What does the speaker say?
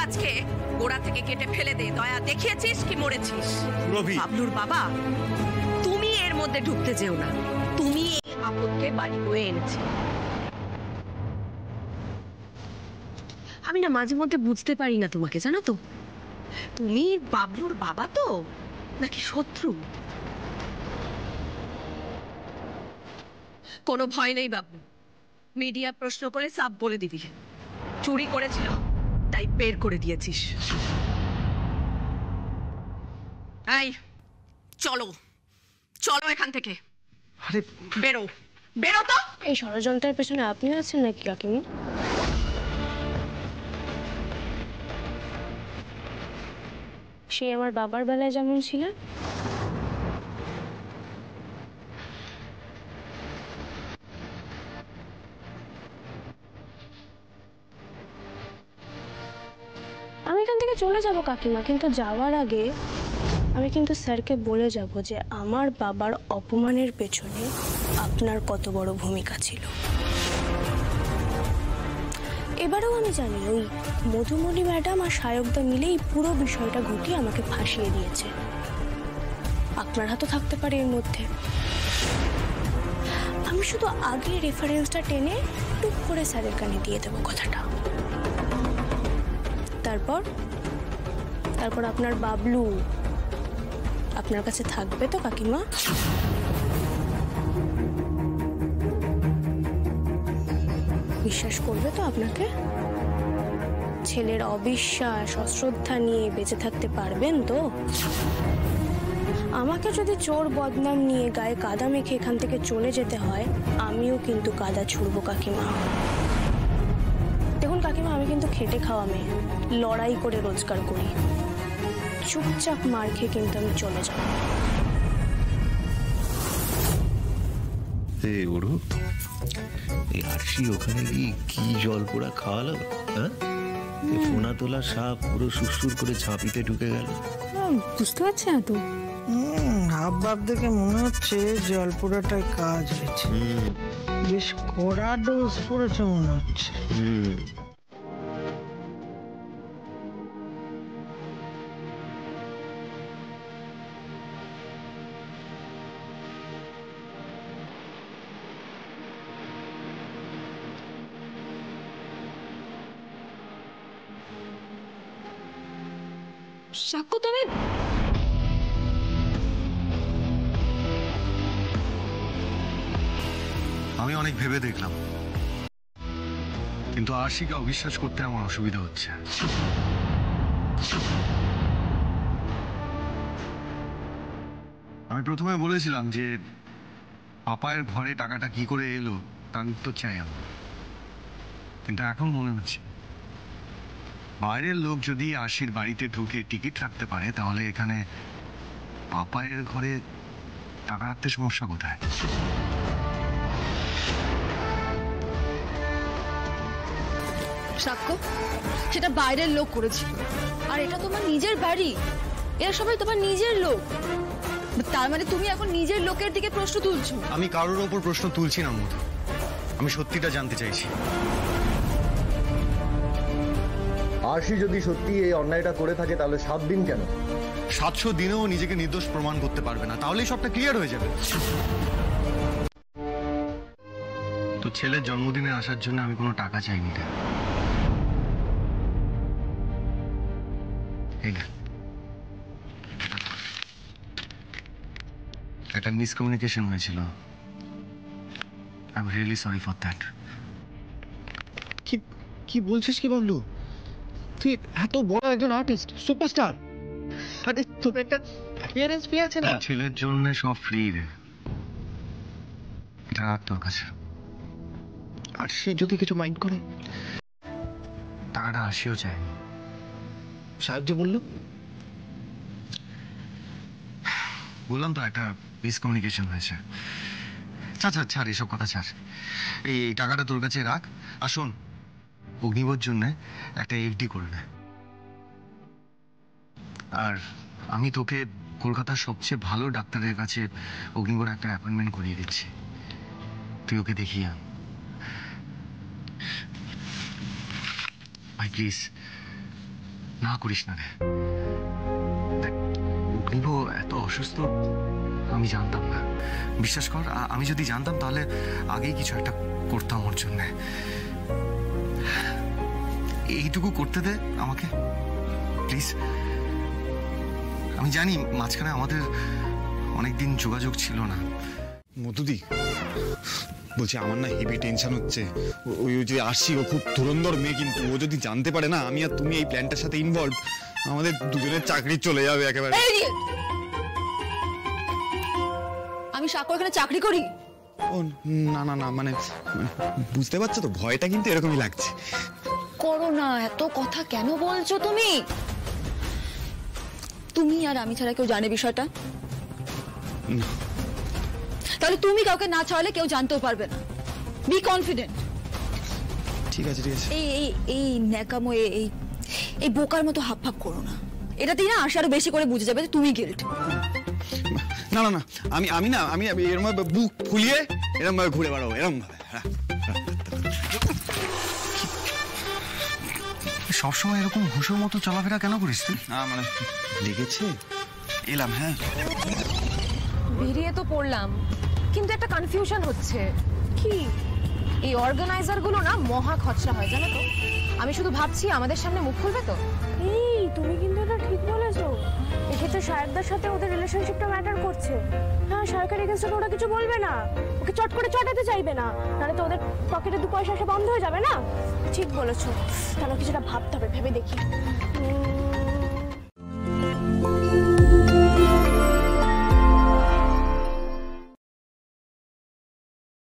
গাছকে গোড়া থেকে কেটে ফেলে দে। দয়া দেখিয়েছিস কি মরেছিস? বাবলুর বাবা, তুমি এর মধ্যে ঢুকতে যেও না। তুমি এই আপদকে বাড়ি বয়ে এনেছি। আমি না মাঝে মধ্যে বুঝতে পারি না তোমাকে, জানো তো? তুমি বাবলুর বাবা তো নাকি শত্রু? কোনো ভয় নেই বাবলু, মিডিয়া প্রশ্ন করে সাফ বলে দিবি চুরি করেছিল, তাই বের করে দিয়েছিস। এই চলো, চলো এখান থেকে। আরে বেরো, বেরো তো। এই ষড়যন্ত্রের পেছনে আপনি আছেন নাকি কাকিমা? সে আমার বাবার বেলায় যেমন ছিলেন। আমি এখান থেকে চলে যাব কাকিমা, কিন্তু যাওয়ার আগে আমি কিন্তু স্যারকে বলে যাব যে আমার বাবার অপমানের পেছনে আপনার কত বড় ভূমিকা ছিল। এবারেও আমি জানি ওই মধুমণি ম্যাডাম আর সায়কদা মিলে এই পুরো বিষয়টা ঘটিয়ে আমাকে ফাঁসিয়ে দিয়েছে। আপনার হাতও থাকতে পারে এর মধ্যে। আমি শুধু আগে রেফারেন্সটা টেনে টুক করে স্যারের কানে দিয়ে দেবো কথাটা। তারপর আপনার বাবলু আপনার কাছে থাকবে তো কাকিমা? বিশ্বাস করবে তো আপনাকে? ছেলের অবিশ্বাস অশ্রদ্ধা নিয়ে বেঁচে থাকতে পারবেন তো? আমাকে যদি চোর বদনাম নিয়ে গায়ে কাদা মেখে এখান থেকে চলে যেতে হয়, আমিও কিন্তু কাদা ছুড়বো কাকিমা। দেখুন কাকিমা, আমি কিন্তু খেটে খাওয়া মেয়ে, লড়াই করে রোজগার করি। চুপচাপ মার খেয়ে কিন্তু আমি চলে যাব। আরশি ওখানে গিয়ে কি জল পোড়া খাওয়ালো? হ্যাঁ, ফোনা তোলা সাপ পুরো সুসুর করে ঝাঁপিতে ঢুকে গেল। বুঝতে পারছি না তো। হাব ভাব দেখে মনে হচ্ছে জল পোড়াটাই কাজ হয়েছে। বেশ কড়া ডোজ পড়েছে মনে হচ্ছে। সাক্ষ্য তবে আমি অনেক ভেবে দেখলাম, কিন্তু আশিকে অবিশ্বাস করতে আমার অসুবিধা হচ্ছে। আমি প্রথমে বলেছিলাম যে পাপায়ের ঘরে টাকাটা কি করে এলো তার উত্তর চাই আমি, কিন্তু এখন মনে হচ্ছে বাইরের লোক যদি আশির বাড়িতে ঢুকে টিকিট রাখতে পারে, তাহলে এখানে পাপায়ের ঘরে টাকা রাখতে সমস্যা কোথায়? সাক্ষ্য, সেটা বাইরের লোক করেছিল, আর এটা তোমার নিজের বাড়ি। এরা সবাই তোমার নিজের লোক। তার মানে তুমি এখন নিজের লোকের দিকে প্রশ্ন তুলছো? আমি কারোর ওপর প্রশ্ন তুলছি না মধু, আমি সত্যিটা জানতে চাইছি। আরশি যদি সত্যি এই অন্যায়টা করে থাকে তাহলে 7 দিন কেন? 700 দিনেও নিজেকে নির্দোষ প্রমাণ করতে পারবে না, তাহলেই সবটা ক্লিয়ার হয়ে যাবে। তো ছেলের জন্মদিনে আসার জন্য আমি কোনো টাকা চাইনি রে। একটা মিসকমিউনিকেশন হয়েছিল। I am really sorry for that. কি বলছিস কি বাবলু? তুই এত বড় একজন আর্টিস্ট, সুপারস্টার, আরে তোর একটা অ্যাপিয়ারেন্স ফি আছে না? ছেলের জন্য সব ফ্রি রে, এটা রাখ তোর কাছে। আর সে যদি কিছু মাইন্ড করে? টাকাটা আসিও চাই। সাহেব যে বললো, বললাম তো একটা মিসকমিউনিকেশন হয়েছে। ছাড় এসব কথা ছাড়। এই টাকাটা তোর কাছে রাখ। আর শোন, অগ্নিবর জন্য একটা এফডি করে নে। আর আমি তোকে কলকাতার সবচেয়ে ভালো ডাক্তারের কাছে অগ্নিবর একটা অ্যাপয়েন্টমেন্ট করিয়ে দিচ্ছি, তুই ওকে দেখিয়ে আন ভাই, প্লিজ। না করিস না রে। দেখ, অগ্নিভ এত অসুস্থ আমি জানতাম না। বিশ্বাস কর, আমি যদি জানতাম তাহলে আগেই কিছু একটা করতাম ওর জন্য। এইটুকু করতে দে আমাকে প্লিজ। আমি জানি মাঝখানে আমাদের অনেকদিন যোগাযোগ ছিল না। মধুদি বলছি, আমার না হেভি টেনশন হচ্ছে। ওই যে আরশি, ও খুব ধুরন্ধর মেয়ে, কিন্তু ও যদি জানতে পারে না আমি আর তুমি এই প্ল্যানটার সাথে ইনভলভ, আমাদের দুজনের চাকরি চলে যাবে একেবারে। আমি সাক্ষর এখানে চাকরি করি? ও না না না, মানে বুঝতে পারছো তো, ভয়টা কিন্তু এরকমই লাগছে। করো না, এত কথা কেন বলছো তুমি? তুমি আর আমি ছাড়া কেউ জানে বিষয়টা? তাহলে তুমি কাউকে না ছাড়লে কেউ জানতেও পারবে না। Be confident. ঠিক আছে ঠিক আছে। এই ন্যাকামো, এই বোকার মতো হাফ হাফ করো না। এটাতেই না আশা আরো বেশি করে বুঝে যাবে যে তুমি গিল্ট। না না না, আমি না, আমি এরকম বুক ফুলিয়ে এরকম ভাবে ঘুরে বেড়াবো, এরকম ভাবে। সবসময় এরকম ঘুষের মতো চলাফেরা কেন করিস তুই? না মানে লেগেছে, এলাম। হ্যাঁ, বেরিয়ে তো পড়লাম, কিন্তু একটা কনফিউশন হচ্ছে। কি? এই অর্গানাইজার গুলো না মহা খচরা হয়, জানো তো। আমি শুধু ভাবছি আমাদের সামনে মুখ খুলবে তো। এই তুমি কিন্তু এটা ঠিক বলেছো। এক্ষেত্রে সাহেবদার সাথে ওদের রিলেশনশিপটা ম্যাটার করছে। হ্যাঁ, সরকারি এগেন্স্টে ওরা কিছু বলবে না, ওকে চট করে চটাতে চাইবে না, নাহলে তো ওদের পকেটে 2 পয়সা আসা বন্ধ হয়ে যাবে না। ঠিক বলেছো, তাহলে কিছুটা ভাবতে হবে, ভেবে দেখি।